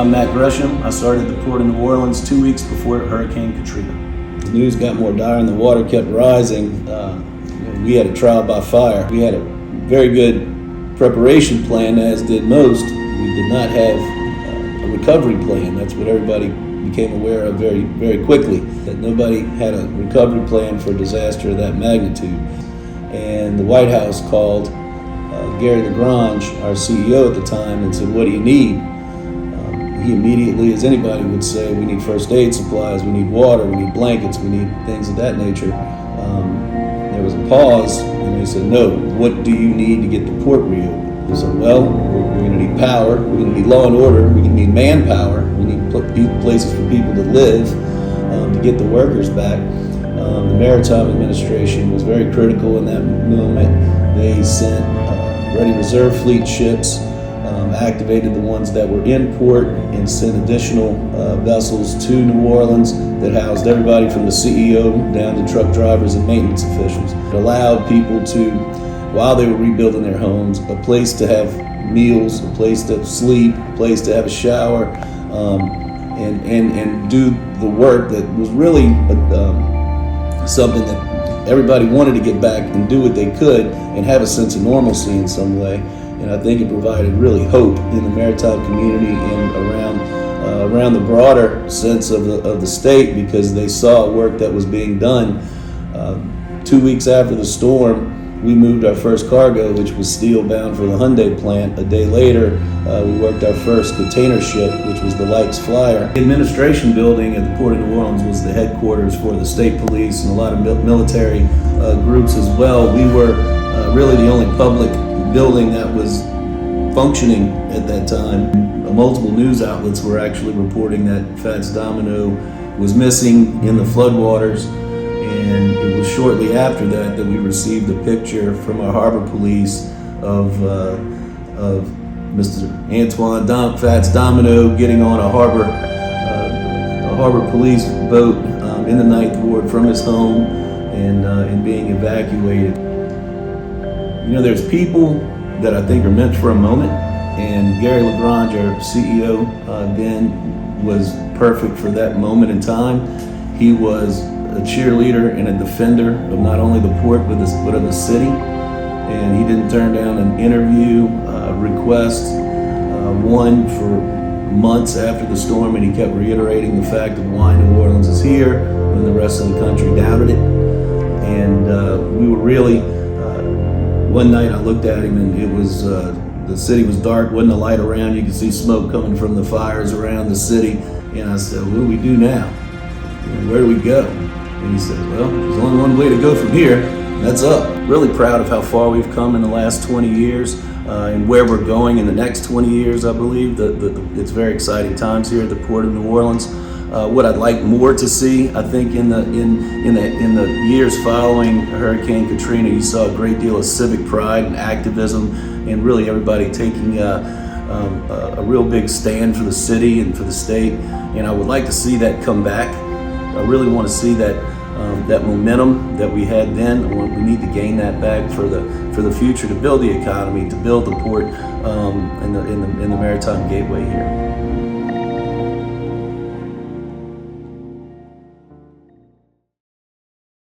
I'm Matt Gresham. I started the Port of New Orleans 2 weeks before Hurricane Katrina. The news got more dire and the water kept rising. We had a trial by fire. We had a very good preparation plan, as did most. We did not have a recovery plan. That's what everybody became aware of very, very quickly, that nobody had a recovery plan for a disaster of that magnitude. And the White House called Gary Lagrange, our CEO at the time, and said, "What do you need?" He immediately, as anybody would say, we need first aid supplies, we need water, we need blankets, we need things of that nature. There was a pause, and they said, "No, what do you need to get the port reopened?" We said, "Well, we're going to need power, we're going to need law and order, we're going to need manpower, we need places for people to live, to get the workers back." The Maritime Administration was very critical in that moment. They sent ready reserve fleet ships, activated the ones that were in port, and sent additional vessels to New Orleans that housed everybody from the CEO down to truck drivers and maintenance officials. It allowed people to, while they were rebuilding their homes, a place to have meals, a place to sleep, a place to have a shower, and do the work that was really something that everybody wanted to get back and do what they could and have a sense of normalcy in some way. And I think it provided really hope in the maritime community and around the broader sense of the state, because they saw work that was being done. 2 weeks after the storm, we moved our first cargo, which was steel bound for the Hyundai plant. A day later, we worked our first container ship, which was the Likes Flyer. The administration building at the Port of New Orleans was the headquarters for the state police and a lot of military groups as well. We were really the only public building that was functioning at that time. Multiple news outlets were actually reporting that Fats Domino was missing in the floodwaters, and it was shortly after that that we received a picture from our harbor police of Mr. Antoine Fats Domino getting on a harbor police boat in the Ninth Ward from his home and being evacuated. You know, there's people that I think are meant for a moment, and Gary Lagrange, our CEO, then was perfect for that moment in time. He was a cheerleader and a defender of not only the port but of the city, and he didn't turn down an interview request, one for months after the storm, and he kept reiterating the fact of why New Orleans is here when the rest of the country doubted it. And we were really, one night I looked at him and it was, the city was dark, wasn't a light around, you could see smoke coming from the fires around the city, and I said, "What do we do now? Where do we go?" And he said, "Well, there's only one way to go from here, and that's up." Really proud of how far we've come in the last 20 years and where we're going in the next 20 years, I believe. It's very exciting times here at the Port of New Orleans. What I'd like more to see, I think, in the years following Hurricane Katrina, you saw a great deal of civic pride and activism, and really everybody taking a real big stand for the city and for the state. And I would like to see that come back. I really want to see that momentum that we had then. We need to gain that back for the future, to build the economy, to build the port in the maritime gateway here.